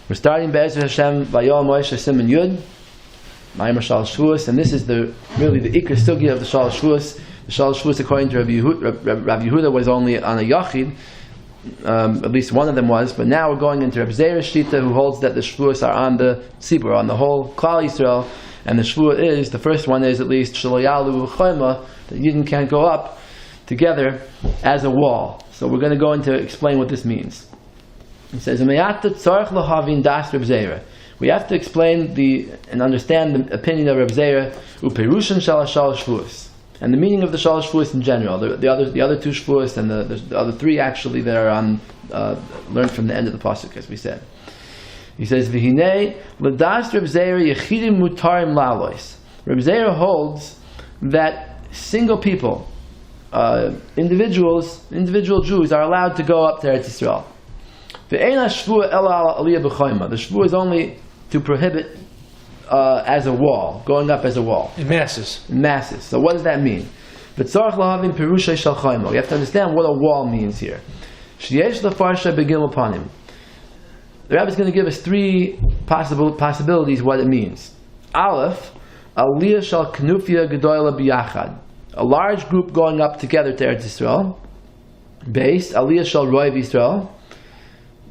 We're starting Be'ezer Hashem Vayoel Moshe Siman Yud, Maamar Shevuos, and this is really the Ikar Sugya of the Shalosh. The Shalosh, according to Rabbi Yehuda, was only on a Yachid. At least one of them was, but now we're going into Rabbi Zera's Shita, who holds that the Shevuos are on the Tzibur, on the whole Klal Yisrael, and the Shevuah is, the first one is at least Shelo Yalu Chayma, that Yidden can't go up together as a wall. So we're going to go into explain what this means. He says, we have to explain and understand the opinion of Rabbi Zera, uperushan shalosh Shevuos, and the meaning of the Shalosh Shevuos in general. The other two Shevuos and the other three actually that are on learned from the end of the pasuk, as we said. He says, "V'hinei l'das Rabbi Zera yechidim mutarim la'alois." Rabbi Zera holds that single people, individual Jews, are allowed to go up to Eretz Yisrael. The Shevuah is only to prohibit as a wall, going up as a wall. In masses. So what does that mean? You have to understand what a wall means here. The Rabbi is going to give us three possibilities what it means. Aleph, aliyah shal knufia gedola biyachad, a large group going up together to Eretz Yisrael. Base, aliyah shal roiv Yisrael,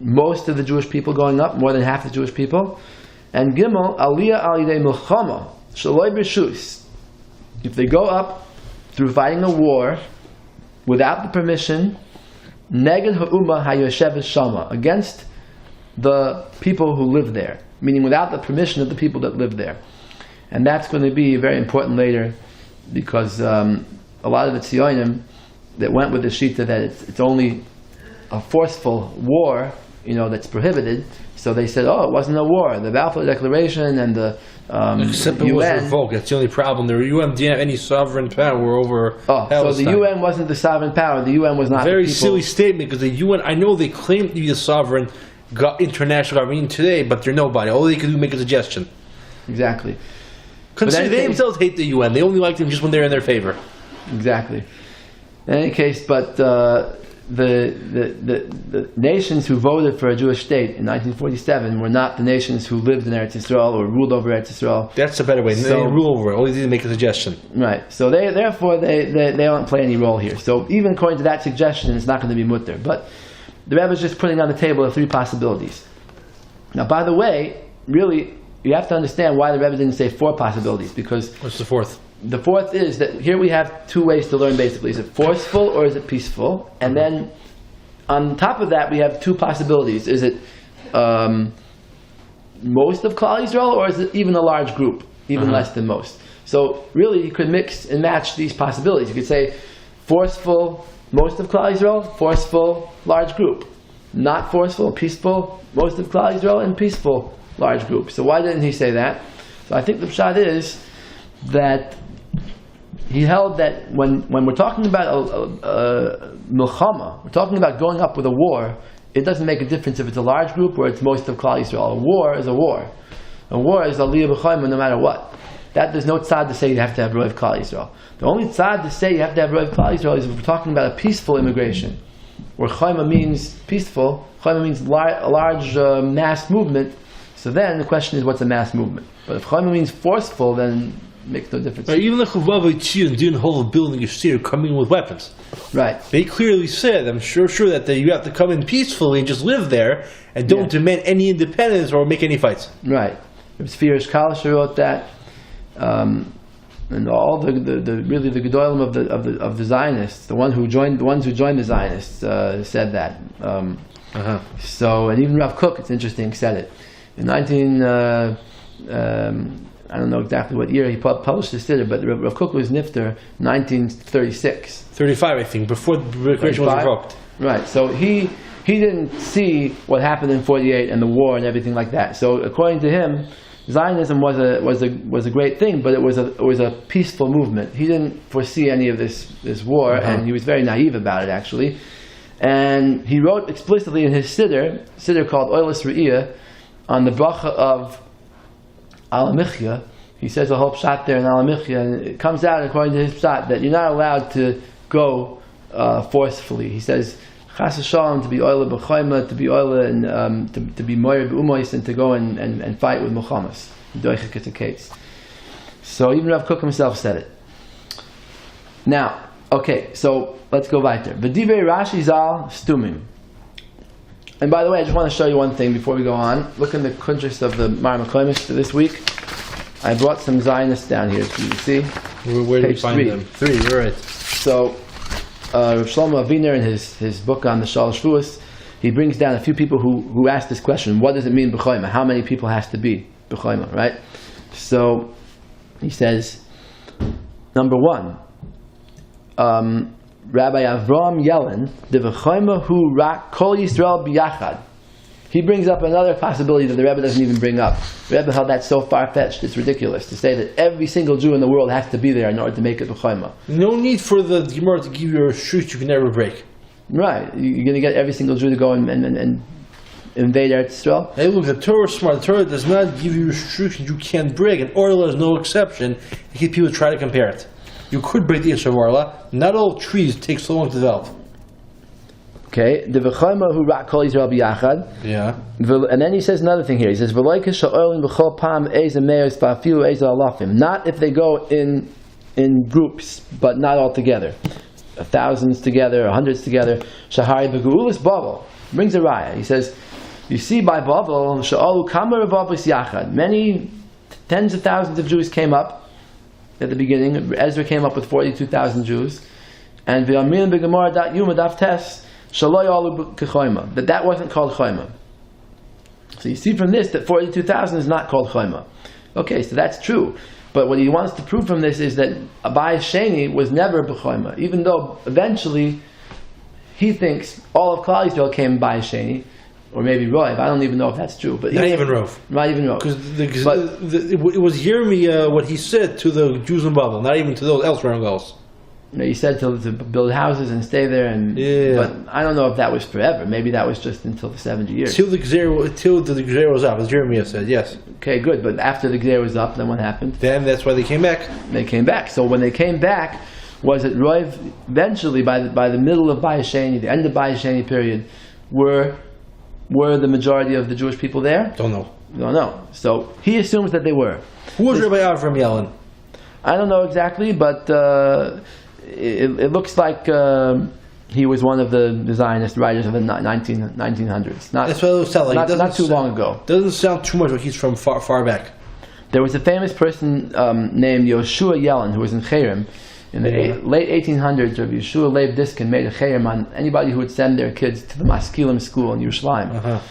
most of the Jewish people going up, more than half the Jewish people. And Gimel, aliyah al yidei milchama shaloi b'reshus, if they go up through fighting a war without the permission, neged ha'umah hayosheves shama, against the people who live there, meaning without the permission of the people that live there. And that's going to be very important later, because a lot of the Tzionim that went with the Shita that it's only a forceful war, that's prohibited. So they said, it wasn't a war. The Balfour Declaration and the except it UN was revoked. That's the only problem. The UN didn't have any sovereign power over Palestine. So the UN wasn't the sovereign power. The UN was not very the people. Silly statement, because the UN, I know they claim to be the sovereign international government today, but they're nobody. All they can do is make a suggestion. Exactly. Consider they themselves hate the UN. They only like them just when they're in their favor. Exactly. In any case, but the nations who voted for a Jewish state in 1947 were not the nations who lived in Eretz Yisrael or ruled over Eretz Yisrael. That's a better way. They didn't rule over it. All they did is make a suggestion. Right. So they don't play any role here. So even according to that suggestion, it's not going to be mutter. But the Rebbe is just putting on the table the three possibilities. Now, by the way, really, you have to understand why the Rebbe didn't say four possibilities, because... What's the fourth? The fourth is that here we have two ways to learn basically. Is it forceful or is it peaceful? And then on top of that we have two possibilities. Is it most of Klal Yisrael, or is it even a large group, even less than most? So really you could mix and match these possibilities. You could say forceful, most of Klal Yisrael, forceful, large group. Not forceful, peaceful, most of Klal Yisrael, and peaceful, large group. So why didn't he say that? So I think the pshat is that he held that when we're talking about milchama, we're talking about going up with a war, it doesn't make a difference if it's a large group or it's most of Klal Yisrael. A war is a war. A war is aliyah b'chayma no matter what. That there's no tzad to say you have to have roiv Klal Yisrael. The only tzad to say you have to have roiv Klal Yisrael is if we're talking about a peaceful immigration, where chayma means peaceful, chayma means a large mass movement. So then the question is, what's a mass movement? But if chayma means forceful, then makes no difference. Right, even the Chuvavai Tzion didn't hold a building of Shiur coming in with weapons. Right. They clearly said, I'm sure that you have to come in peacefully and just live there and don't demand any independence or make any fights. Right. Sefer Vayoel Moshe wrote that, and all the really the gedolim of the Zionists, the ones who joined the Zionists said that. So, and even Rav Kook, it's interesting, said it in I don't know exactly what year he published this siddur, but Rav Kook was nifter 1936. 35, I think, before the creation was revoked. Right. So he didn't see what happened in 48 and the war and everything like that. So according to him, Zionism was a great thing, but it was a peaceful movement. He didn't foresee any of this war, and he was very naive about it actually. And he wrote explicitly in his siddur called Oilis Re'iyah, on the bracha of Al-Michya. He says a whole pshat there in Al-Michya, and it comes out according to his pshat that you're not allowed to go forcefully. He says chas v'shalom, to be oile b'choyma, to be oile and to be moyer b'umois, and to go and fight with Muhammad's. Doichik is the case. So even Rav Kook himself said it. Now, okay, so let's go weiter. V'divrei Rashi zal stumim. And by the way, I just want to show you one thing before we go on. Look in the kuntres of the Maamar for this week. I brought some Zionists down here, so you can see. Where do we find 3. them? 3, you're right. So, Rav Shlomo Aviner, in his book on the Shalosh Shevuos, he brings down a few people who ask this question: what does it mean b'choyma? How many people has to be b'choyma? Right? So he says, number 1, Rabbi Avram Yellen, the v'choyma hu rak kol Yisrael biyachad. He brings up another possibility that the Rebbe doesn't even bring up. The Rebbe held that so far-fetched, it's ridiculous to say that every single Jew in the world has to be there in order to make it b'choyma. No need for the Gemara to give you a shoot you can never break. Right. You're going to get every single Jew to go and invade Eretz Yisrael? Hey, look, the Torah is smart. The Torah does not give you restrictions you can't break, and Orla is no exception. I think people try to compare it. You could break the issue of Orla. Not all trees take so long to develop. Okay, the v'choyma hu rak kol Yisrael biyachad. Yeah. And then he says another thing here. He says, "V'loike sha'olin b'chol pam eza meos ba'afilu eza alafim." Not if they go in groups, but not all together. Thousands together, hundreds together. Shahari b'geulas Bavel brings a raya. He says, "You see, by Bavel, sha'olu kamer avavos yachad. Many tens of thousands of Jews came up at the beginning. Ezra came up with 42,000 Jews, and v'yamin b'gemara dat yuma daf tes." That wasn't called choyma. So you see from this that 42,000 is not called choyma. Okay, so that's true. But what he wants to prove from this is that Abai Sheni was never b'choyma, even though eventually he thinks all of Klal Yisrael came by Sheni, or maybe Roiv. I don't even know if that's true. But not even Rov. Not even Rov. Because it was Yirmiyahu what he said to the Jews in Babel, not even to those elsewhere girls. He said to build houses and stay there, but I don't know if that was forever. Maybe that was just until the 70 years. Till the Gzeir was up, as Jeremiah said, yes. Okay, good. But after the Gzeir was up, then what happened? Then that's why they came back. They came back. So when they came back, was it Roiv? Eventually, by the middle of Bayesheni, the end of Bayesheni period, were the majority of the Jewish people there? Don't know. Don't know. So he assumes that they were. Who was Rabbi Avram Yellen? I don't know exactly, but it looks like he was one of the Zionist writers of the 1900s. That's what it would sound like. Not too long ago. Doesn't sound too much like he's from far back. There was a famous person named Yoshua Yellen who was in Cherem. In the late 1800s, Rabbi Yeshua Leib Diskin made a cherem on anybody who would send their kids to the Maskilim school in Yerushalayim.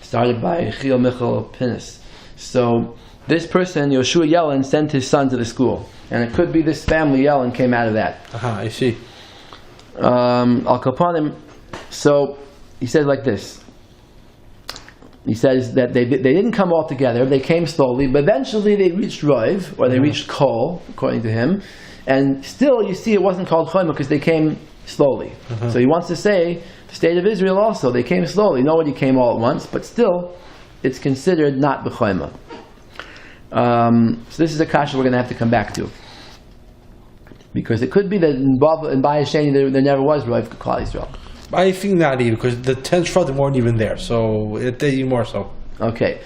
Started by Chil Michal Pinnis. So this person, Yoshua Yellen, sent his son to the school. And it could be this family Yellen came out of that. I see. Al-Kapanim. So he says like this. He says that they didn't come all together. They came slowly, but eventually they reached Roiv, or they reached Kol, according to him. And still, you see, it wasn't called Choyma because they came slowly. So he wants to say, the state of Israel also, they came slowly. Nobody came all at once, but still, it's considered not b'choyma. So this is a kasha we're going to have to come back to. Because it could be that in Bayesheni there never was Roiv Klal Yisrael. I think not even, because the 10th Shvatim weren't even there, so it even more so. Okay.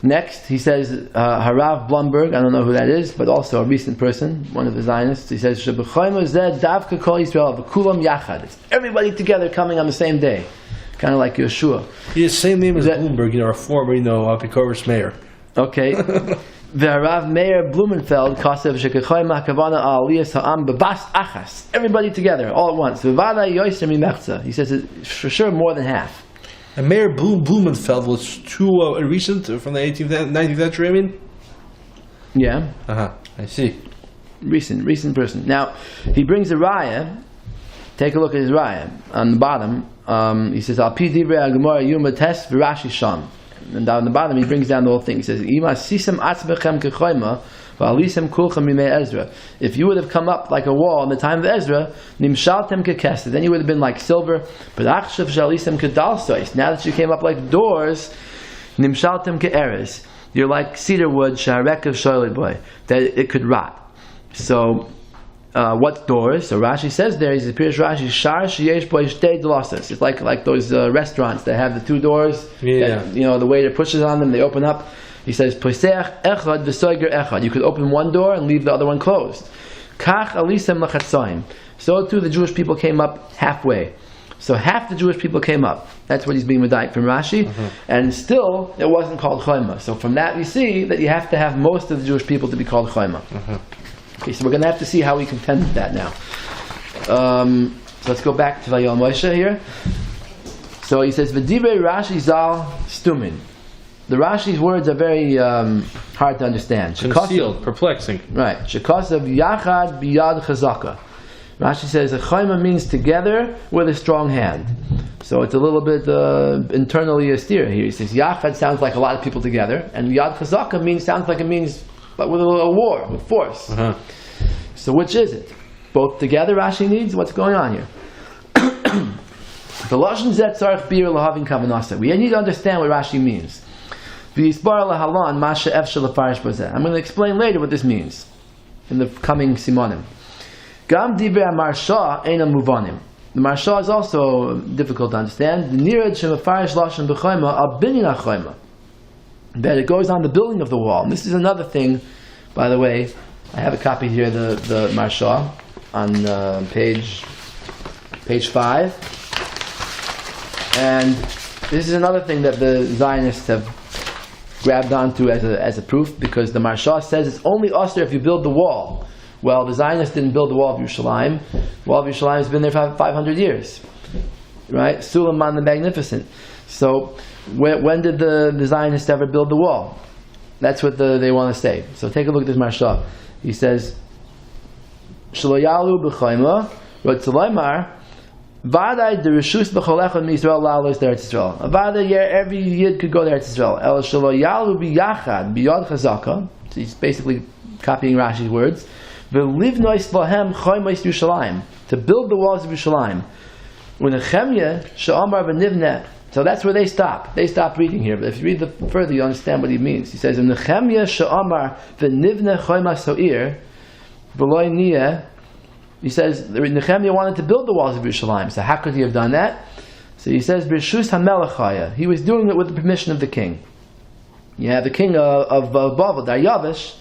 Next, he says, Harav Blumberg, I don't know who that is, but also a recent person, one of the Zionists. He says, Sheb'choyma zed davka kol Yisrael v'kulam yachad. It's everybody together coming on the same day. Kind of like Yeshua. He has the same name as Bloomberg, a former, Apikoros mayor. Okay. The Harav Meir Blumenfeld, Kasev Shekchoyma Kavana Aliyas Ha'am Bebas Achas. Everybody together, all at once. V'vada yoyser mimechza. He says it's for sure more than half. And Mayor Blumenfeld was too recent from the 19th century, I mean? Yeah. I see. Recent person. Now, he brings a raya. Take a look at his raya. On the bottom, he says, Al pi divrei Gemara Yuma Tes v'Rashi Sham. And down the bottom, he brings down the whole thing. He says, Ima sisem atzbechem kechoyma v'alisem kulchem mimei Ezra. If you would have come up like a wall in the time of Ezra, nimshaltem kekesed, then you would have been like silver. But achshav shalisem kedalsois. Now that you came up like doors, nimshaltem ke'eres. You're like cedar wood, shaharekav shoyleboy, that it could rot. So what doors? So Rashi says there, he appears Rashi, Shar sheyesh bo shtei dlosses. It's like those restaurants that have the two doors. Yeah. That, the waiter pushes on them, they open up. He says, Poseach echad v'soiger echad. You could open one door and leave the other one closed. Kach alisem lachatzoim. So too the Jewish people came up halfway. So half the Jewish people came up. That's what he's being medayik from Rashi. And still, it wasn't called Chayma. So from that we see that you have to have most of the Jewish people to be called Chayma. Okay, so we're going to have to see how we contend with that now. So let's go back to Vayoel Moshe here. So he says, V'divrei Rashi zal stumin. The Rashi's words are very hard to understand. Concealed, perplexing. Right. Shekasav yachad biyad chazaka. Rashi says, Chayma means together with a strong hand. So it's a little bit internally austere here. He says, Yachad sounds like a lot of people together, and Yad Chazaka sounds like it means like with a war, with force. So which is it? Both together Rashi needs? What's going on here? The Lashon Zet Tzarech Bir Lahavin Kavanasa. We need to understand what Rashi means. I'm going to explain later what this means in the coming Simanim. Gam Divrei Marsha Eina Muvanim. The Marsha is also difficult to understand. The Nirad Shemafarish Lashon B'Chayma Al Binyan HaChayma. That it goes on the building of the wall. And this is another thing, by the way. I have a copy here, the Marsha, on page 5. And this is another thing that the Zionists have grabbed onto as a proof, because the Marsha says it's only usher if you build the wall. Well, the Zionists didn't build the wall of Yerushalayim. The wall of Yerushalayim has been there for 500 years. Right? Suleiman the Magnificent. So, when did the Zionists ever build the wall? That's what they want to say. So take a look at this Marsha. He says, Shelo yalu b'chayma, v'tzalaymar, Vaday the reshus b'cholechad miYisrael lalos d'Eretz Yisrael. Vaday every yid could go to Eretz Yisrael. El shelo yalu b'yachad b'yad chazaka. So he's basically copying Rashi's words. V'livnois lahem chaymas Yerushalayim, to build the walls of Yerushalayim. U'nechemya she'amar v'nivneh. So that's where they stop. They stop reading here. But if you read further, you understand what he means. He says, "Nechemya she'amar v'nivneh chaymas ha'ir v'loy niyeh." He says Nehemiah wanted to build the walls of Yerushalayim. So how could he have done that? So he says, "B'reshus hamelech." He was doing it with the permission of the king. You have the king of Bavel, Daryavish,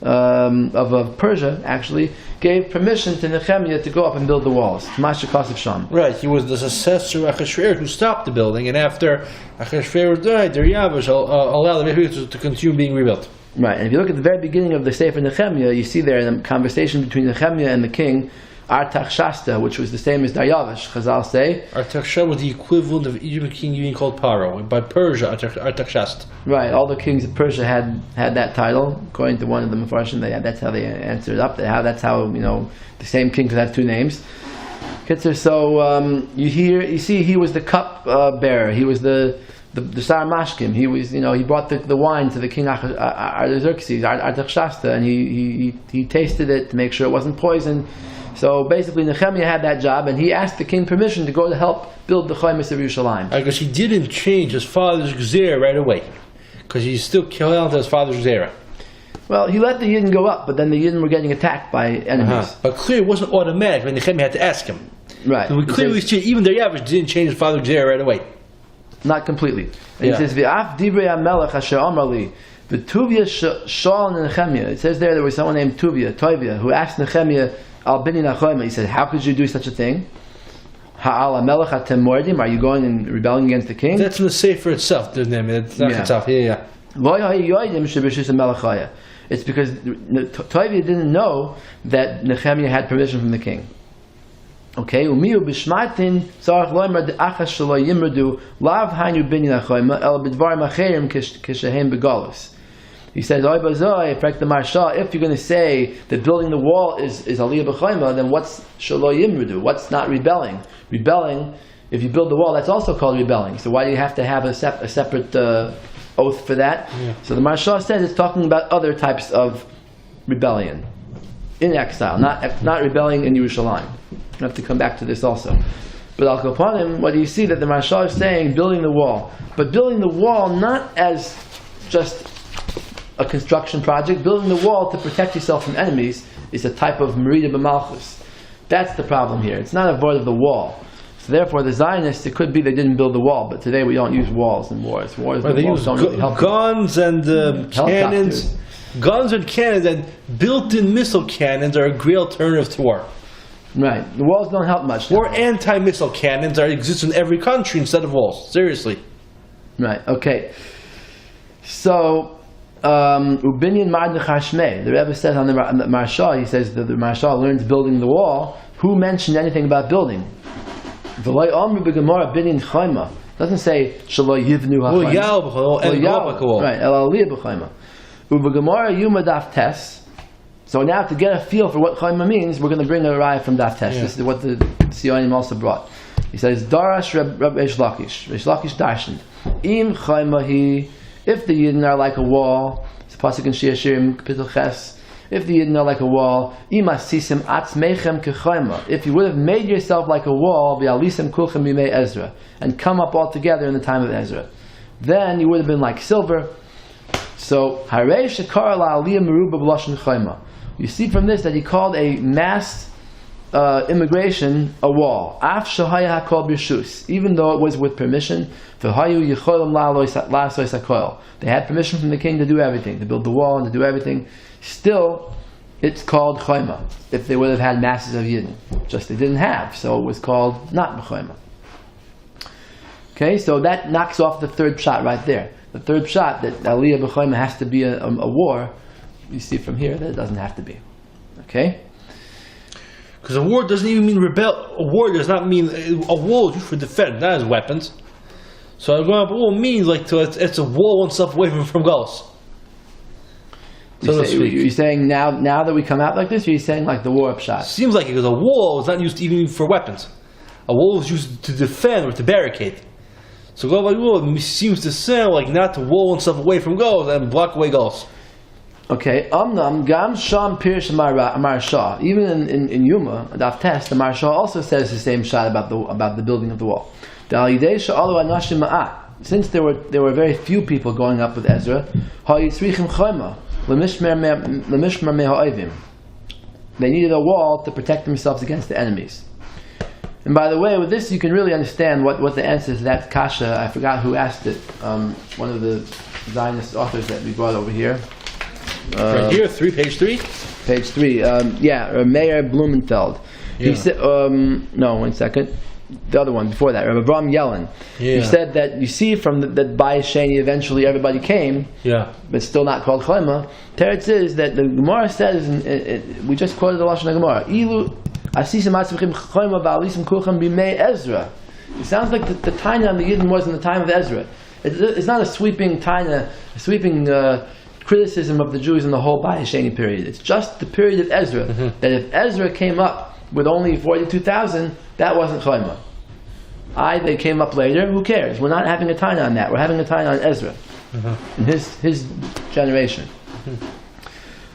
of Persia, actually gave permission to Nehemiah to go up and build the walls. Right, he was the successor of Achashverosh who stopped the building, and after Achashverosh died, Daryavish allowed the to continue being rebuilt. Right, and if you look at the very beginning of the Sefer Nehemiah, you see there in the conversation between Nehemiah and the king, Artaxshasta, which was the same as Daryavish, Chazal say. Artaxshasta was the equivalent of Egyptian king being called Paro. By Persia, Artaxshasta. Right, all the kings of Persia had that title. According to one of the Mefarshim, that's how they answered up. That's how the same king could have two names. So you see, he was the cup bearer. He was the Sar Mashkim. He was, he brought the wine to the king Artaxerxes, Artaxshasta, and he tasted it to make sure it wasn't poison. So basically, Nehemiah had that job, and he asked the king permission to go to help build the Chaymas of Yerushalayim. Because he didn't change his father's Gzera right away, because he still held on to his father's Gzera. Well, he let the Yidden go up, but then the Yidden were getting attacked by enemies. But clearly, it wasn't automatic when Nehemiah had to ask him. Right. So we clearly see even Daryavish didn't change his father's Gzera right away. Not completely. And he says, "V'af divrei hamelech asher amar li, v'Tuvia shal Nehemiah." It says there was someone named Tovia, who asked Nehemiah, Al binyan HaChayma. He said, "How could you do such a thing? Ha'al hamelech atem mordim? Are you going and rebelling against the king?" That's in the Sefer itself, the name. It's not itself. Yeah. It's because Tovia didn't know that Nehemiah had permission from the king. Okay, umiu b'shmatin tzarich loimer de'achas shelo yimrdu lav hainu binyan HaChayma el b'dvarim acherim kishehem begalus. He says, "Oy bazoi, the Marsha. If you're going to say that building the wall is aliyah b'chayma, then what's shelo yimrdu? What's not rebelling? Rebelling, if you build the wall, that's also called rebelling. So why do you have to have a separate oath for that?" Yeah. So the Marsha says it's talking about other types of rebellion in exile, not rebelling in Yerushalayim. I have to come back to this also. But Al-Quds, what do you see that the Marsha is saying? Building the wall, but building the wall not as just a construction project, building the wall to protect yourself from enemies is a type of merida b'malchus. That's the problem here. It's not a void of the wall. So therefore, the Zionists, it could be they didn't build the wall, but today we don't use walls in wars. They use guns and cannons. Guns and cannons and built-in missile cannons are a great alternative to war. Right. The walls don't help much. Or anti-missile cannons that exist in every country instead of walls. Seriously. Right. Okay. So, Ubinyan Mardechar Shmei, the Rebbe says on the Marsha, he says that the Marsha learns building the wall. Who mentioned anything about building? V'loi Omri b'Gemara Binyan Chayma. Doesn't say Shaloi Yivnu HaChayma. Right. El Aliyah b'Chayma. U'v'Gemara Yuma Daf Tes. So now to get a feel for what Chayma means, we're going to bring a raya from Daf Tes. This is what the Sionim also brought. He says, Darash Reb Reish Lakish. Reish Lakish darshaned. Im Chayma hi. If the Yidden are like a wall, it's a pasuk in Shir Shirim, Kapitel Ches. If the Yidden are like a wall, Im asisim atzmeichem kechayma. If you would have made yourself like a wall, v'alisem kulchem bimei Ezra, and come up all together in the time of Ezra, then you would have been like silver. So, Harei shekar la'aliyah meruba b'lashon chayma. You see from this that he called a mass immigration a wall. Af shahaya hakol b'shus, even though it was with permission. V'hayu yicholim la'asois hakoil. They had permission from the king to do everything, to build the wall and to do everything. Still, it's called chayma. If they would have had masses of Yidden, just they didn't have, so it was called not b'chayma. Okay, so that knocks off the third shot right there. The third shot that aliyah b'chayma has to be a war. You see from here that it doesn't have to be. Okay. Because a war doesn't even mean rebel. A war does not mean a wall is used for defense, not as weapons. So going up a wall means like it's a wall oneself away from Gauls. You're saying now that we come out like this, or you're saying like the war up shot? Seems like it, because a wall is not used even for weapons. A wall is used to defend or to barricade. So go by wall seems to sound like not to wall oneself away from Gauls and block away Gauls. Okay, Amnam Gam Sham Pirish Marsha. Even in Yuma, Daf Tes, the Marsha also says the same shot about the building of the wall. Since there were very few people going up with Ezra, they needed a wall to protect themselves against the enemies. And by the way, with this you can really understand what the answer is to that kasha. I forgot who asked it. One of the Zionist authors that we brought over here. Right here, page 3? Page 3. Meir Blumenfeld. Yeah. He said, no, 1 second. The other one before that, Rabbi Yellen. Yeah. He said that you see from that by Sheni eventually everybody came, but still not called Chayma. Teretz is that the Gemara says, we just quoted the Lashon Gemara, Ilu asisim atzvachim Chayma v'alisim kulchem b'mei Ezra. It sounds like the Taina on the Yidden was in the time of Ezra. It's not a sweeping Taina, a sweeping criticism of the Jews in the whole Bayis Sheni period. It's just the period of Ezra. That if Ezra came up with only 42,000, that wasn't Chayma. They came up later, who cares? We're not having a Taina on that. We're having a Taina on Ezra. In his generation.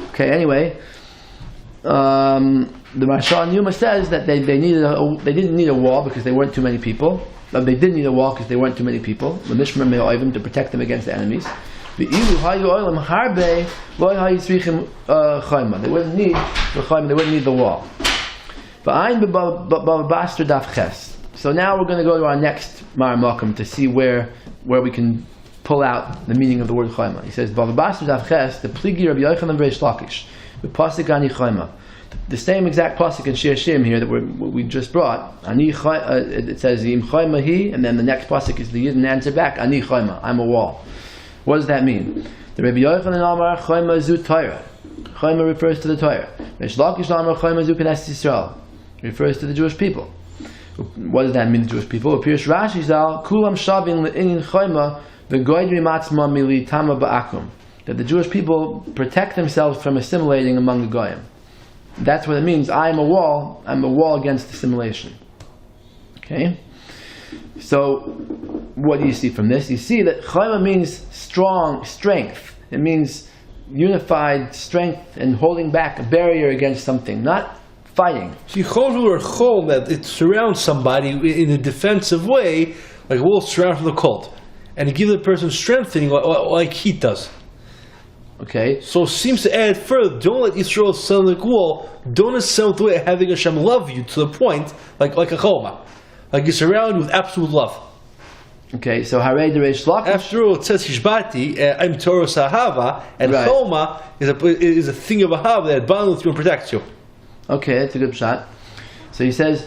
Okay, anyway. The Marsha and Yuma says that they didn't need a wall because they weren't too many people. But they did need a wall because they weren't too many people. The Mishmar Me'oivim to protect them against the enemies. They wouldn't need the chayma, they wouldn't need the wall. So now we're going to go to our next Mar Malkum to see where we can pull out the meaning of the word chayma. He says, the pligi Rabbi Yochanan Reish Lakish, the pasuk ani chayma. The same exact pasuk in Shir Shirim here that we just brought. It says im chayma hi, and then the next pasuk is the Yidden answer back, ani chayma, I'm a wall. What does that mean? The Rabbi Yochanan Amar Chayma Zu Torah. Chayma refers to the Torah. Reish Lakish Amar Chayma Zu Knesset Yisrael refers to the Jewish people. What does that mean, the Jewish people? Appears Rashi Zal Kulam Shavin Le'inin Chayma V'Goydri Matzma Mili Tama Ba'akum. That the Jewish people protect themselves from assimilating among the Goyim. That's what it means. I'm a wall against assimilation. Okay? So, what do you see from this? You see that chayma means strength. It means unified strength and holding back a barrier against something, not fighting. See, chol or chol, that it surrounds somebody in a defensive way, like a wall surrounds the colt, and it gives the person strengthening like heat does. Okay? So it seems to add further, don't let Yisrael sound like wall, don't ascend the way of having Hashem love you to the point, like a choma. Like you surround you with absolute love. Okay, so Harei de Reish Lakish. After all, it says Hishbati, I'm Torah Sahava, and Right. choma is a thing of Ahava that binds with you and protects you. Okay, that's a good shot. So he says,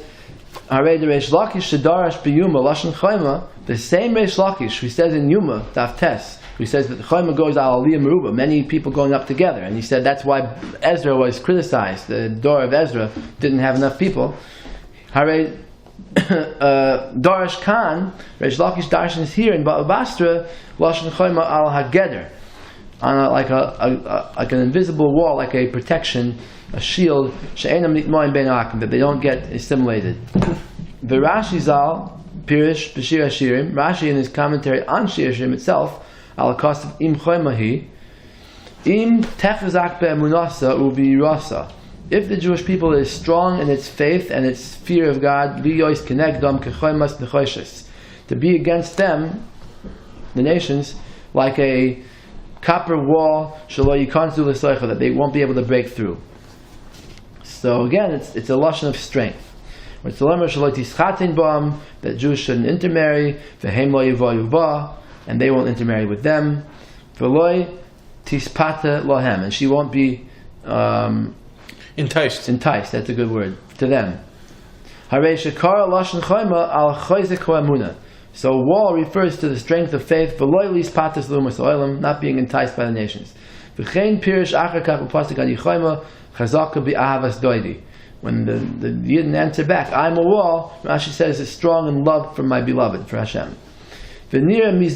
Harei de Reish Lakish Shadarash B'Yuma Lashon Chayma, the same Reish Lakish who says in Yuma, Daf Tes, who says that the Chayma goes al Aliyah Meruba, many people going up together. And he said that's why Ezra was criticized. The door of Ezra didn't have enough people. Harei Darash Khan, Reish Lakish Darshan is here in Ba'al Basra, Lashon Chayma al Hageder, on like an invisible wall, like a protection, a shield, she'enam nitmoim ben akim, that they don't get assimilated. The Rashi Zal, Pirish B'Shir Hashirim, Rashi in his commentary on Shir Hashirim itself, Al-Quds im Choymahi, im techazak be'emunasa u'bi'irasa. If the Jewish people is strong in its faith and its fear of God, liyois kenegdom kechoymas nechoshes, to be against them, the nations, like a copper wall, shelo yikanzu l'soicha, that they won't be able to break through. So again, it's a lashon of strength. That Jews shouldn't intermarry, and they won't intermarry with them. And she won't be Enticed. That's a good word to them. So wall refers to the strength of faith, not being enticed by the nations. When the Yidden answer back, I'm a wall, Rashi says it's strong in love for my beloved, for Hashem. You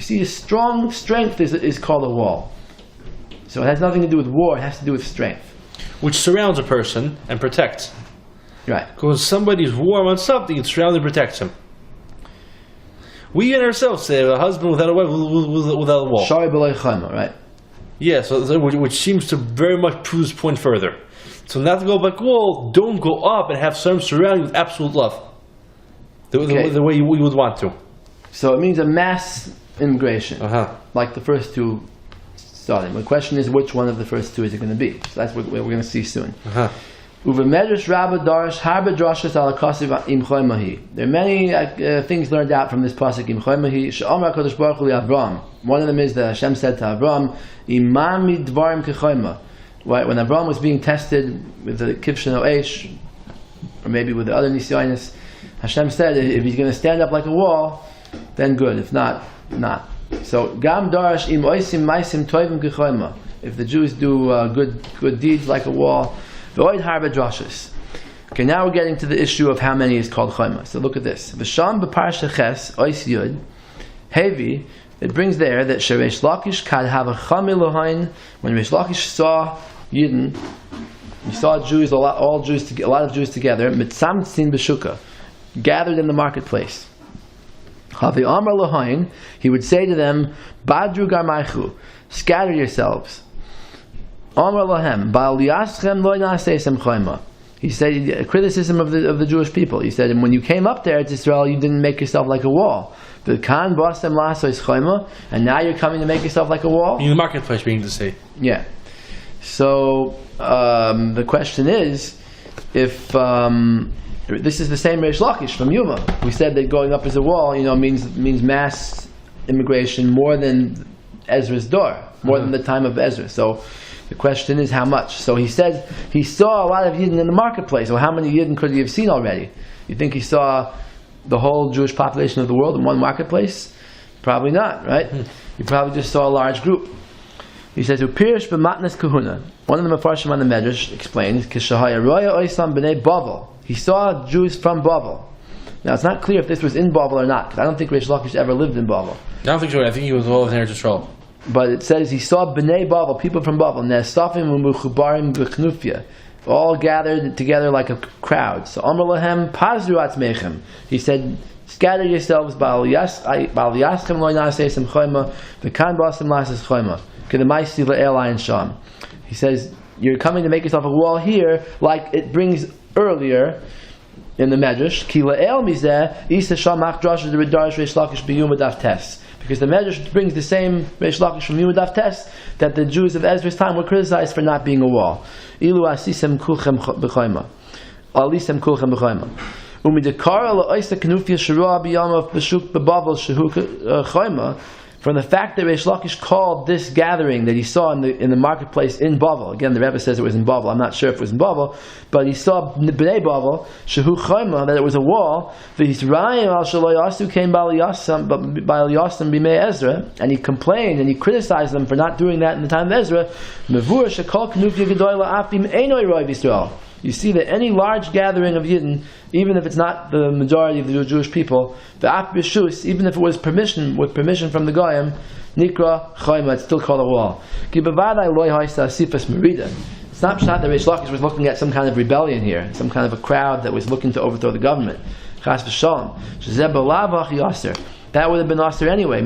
see, a strong strength is called a wall. So it has nothing to do with war, it has to do with strength. Which surrounds a person and protects. Right. Because somebody's warm on something, it surrounds and protects him. We in ourselves say a husband without a wife without a wall. Shari b'lei chayma, right? Yeah, so which seems to very much prove this point further. So not to go back wall, don't go up and have some surround you with absolute love. The way you would want to. So it means a mass immigration, like the first two starting. The question is, which one of the first two is it going to be? So that's what we're going to see soon. There are many things learned out from this pasuk im choymahi. She'amar HaKadosh Baruch Hu Avram. One of them is that Hashem said to Avram, "Imam midvarim kechoyma." When Avram was being tested with the kivshin oesh, or maybe with the other nisyonis, Hashem said, if he's going to stand up like a wall, then good. If not, not. So gam darash im oisim maisim toivim kechoyma. If the Jews do good deeds like a wall. Okay, now we're getting to the issue of how many is called chayma. So look at this. V'sham b'parsha ches ois yud hevi. It brings there that Reish Lakish kad have a chami lohain. When Reish Lakish saw Yidden, he saw Jews, a lot of Jews together. Mitzamtzin b'shuka, gathered in the marketplace. Havi amar lohain. He would say to them, Badru garmaichu, scatter yourselves. Amar lahem, ba'al yaschem lo na'asesem chayma. He said, a criticism of the Jewish people. He said, when you came up there to Israel, you didn't make yourself like a wall. The kan basem lasois chayma, and now you're coming to make yourself like a wall. In the marketplace, being to say. Yeah. So the question is, if this is the same Reish Lakish from Yuma, we said that going up as a wall, means mass immigration more than Ezra's door, more than the time of Ezra. So the question is how much. So he said he saw a lot of Yidden in the marketplace. Well, how many Yidden could he have seen already? You think he saw the whole Jewish population of the world in one marketplace? Probably not, right? He probably just saw a large group. He says, "Upirish b'matnas kahuna." One of the Mefarshim on the Medrash explains, "Kishahaya roya oisam b'nei Bavel." He saw Jews from Bavel. Now it's not clear if this was in Bavel or not, because I don't think Reish Lakish ever lived in Bavel. I don't think so. I think he was all in Eretz Yisrael. But it says he saw Bnei Bavel, people from Bavel, Nesafim u'Mechubarim b'Chnufya, all gathered together like a crowd. So Amar lahem pazru atzmechem. He said, scatter yourselves, Ba'al yaschem lo na'asesem choyma, v'kan b'asem la'ases choyma, k'demaisi le'el ayin sham. He says, you're coming to make yourself a wall here, like it brings earlier, in the Medrash, Ki la'el mizeh, isa shamach drasha the Ridarish Reish Lakish b'yum adaf tes. Because the Medrash brings the same Reish Lakish from Yom Daf Tes that the Jews of Ezra's time were criticized for not being a wall. Ilu asisem kulchem b'chayma. Alisem kulchem b'chayma. Umidekara la'oisa kenufia shirua b'yamav b'shuk b'bavel shehu chayma. From the fact that Reish Lakish called this gathering that he saw in the marketplace in Bavel, again the Rebbe says it was in Bavel, I'm not sure if it was in Bavel, but he saw B'nai Bavel, Shehu Chayma, that it was a wall, V'Yisrayim al Shaloy Yasu came Ba'al Yasam B'mei Ezra, and he complained and he criticized them for not doing that in the time of Ezra, Mevur Shekol Knufya Gedoy La'afim Einoi Roiv Yisrael. You see that any large gathering of Yidden, even if it's not the majority of the Jewish people, the Af B'Shus, even if it was with permission from the Goyim, Nikra Chayma, it's still called a wall. It's not pshat that Reish Lakish was looking at some kind of rebellion here, some kind of a crowd that was looking to overthrow the government. Chas v'shalom. That would have been aser anyway,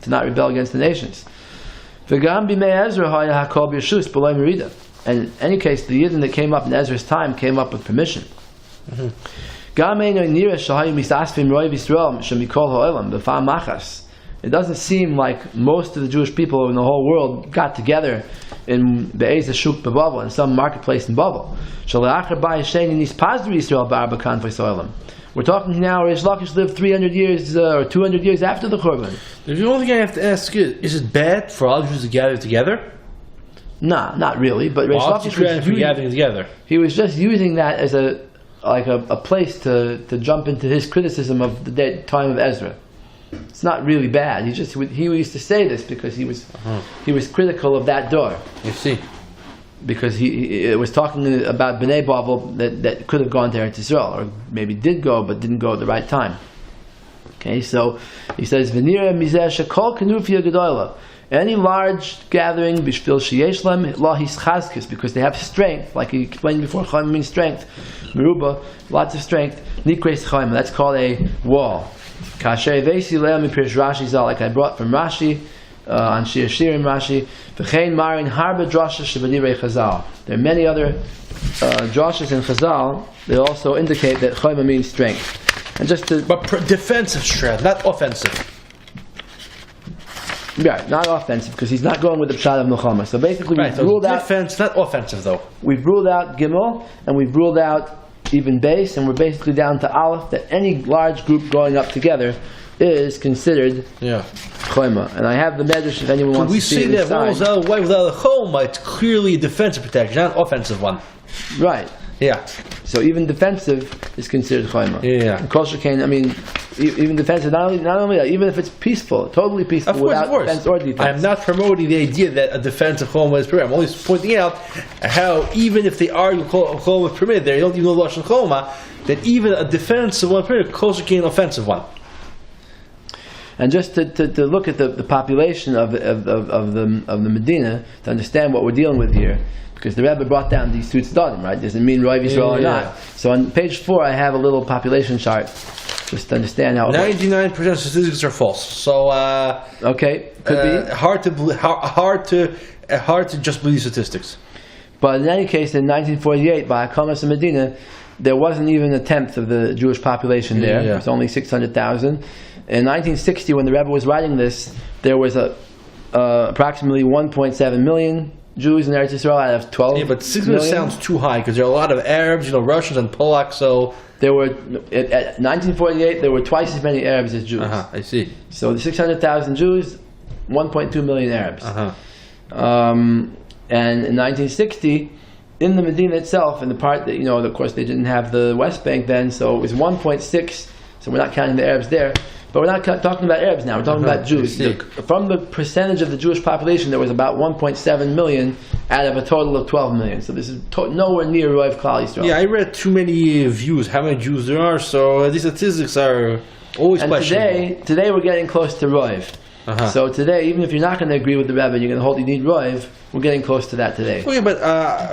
to not rebel against the nations. And in any case, the Yidden that came up in Ezra's time came up with permission. It doesn't seem like most of the Jewish people in the whole world got together in Be'ez Shuk B'Bavel, in some marketplace in Bavel. We're talking now, Reish Lakish lived 300 years or 200 years after the Churban. The only thing I have to ask is it bad for all Jews to gather together? Nah, not really. But Reish Lakish was gathering together. He was just using that as a place to jump into his criticism of the time of Ezra. It's not really bad. He used to say this because he was critical of that door. You see, because it was talking about B'nai Bavel that could have gone to Eretz Yisrael, or maybe did go but didn't go at the right time. Okay, so he says V'nira mizeh shekol kenufia gedola. Any large gathering, bishvil sheyesh lem lahis chazkis, because they have strength, like he explained before, chayim means strength, meruba, lots of strength, nikres chayim, that's called a wall. Kasher vesi le'am mipirish Rashi zal, like I brought from Rashi, on Shiur in Rashi, v'chein marin harba drashas shebadivei Chazal. There are many other drashas in Chazal that also indicate that chayim means strength. And just to... But defensive strength, not offensive. Right, not offensive, because he's not going with the pshat of Milchama. So basically, we've ruled out defense, not offensive, though. We've ruled out Gimel, and we've ruled out even base, and we're basically down to Aleph. That any large group going up together is considered Chayma. And I have the Medrash if anyone wants to see it. We say that one was without a Chayma, it's clearly a defensive protection, not an offensive one. Right. Yeah. So even defensive is considered Chayma. Yeah. And Kol Shekain, I mean, even defensive, not only that, even if it's peaceful, totally peaceful, without defense or defense. I'm not promoting the idea that a defensive Chayma is permitted. I'm only pointing out how even if they argue Chayma is permitted, they don't even know Lashon Chayma, that even a defensive one permitted, Kol Shekain an offensive one. And just to look at the population of the Medina, to understand what we're dealing with here, because the Rebbe brought down these two tzaddim, right? Does it mean Roiv Yisrael or not? So on page 4 I have a little population chart, just to understand how 99% of statistics are false. So okay, could be hard to just believe statistics. But in any case, in 1948, by Hakamas of Medina, there wasn't even a tenth of the Jewish population there. It was only 600,000. In 1960, when the Rebbe was writing this, there was approximately 1.7 million Jews in Eretz Yisrael out of 12 but 600 sounds too high, because there are a lot of Arabs, Russians and Polacks, so... There were, at 1948, there were twice as many Arabs as Jews. I see. So the 600,000 Jews, 1.2 million Arabs. And in 1960, in the Medina itself, in the part that, of course they didn't have the West Bank then, so it was 1.6, so we're not counting the Arabs there. But we're not talking about Arabs now, we're talking about Jews. From the percentage of the Jewish population, there was about 1.7 million out of a total of 12 million. So this is nowhere near Roiv Klal Yisrael. Yeah, I read too many views, how many Jews there are, so these statistics are always questionable. Today we're getting close to Roiv. So today, even if you're not going to agree with the Rebbe, you're going to hold you need Roiv, we're getting close to that today. Okay, but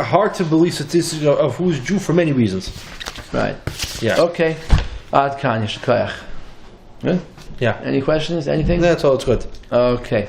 hard to believe statistics of who's Jew for many reasons. Right. Yeah. Okay. Ad kan, yeshakayach. Yeah. Any questions? Anything? That's all. It's good. Okay.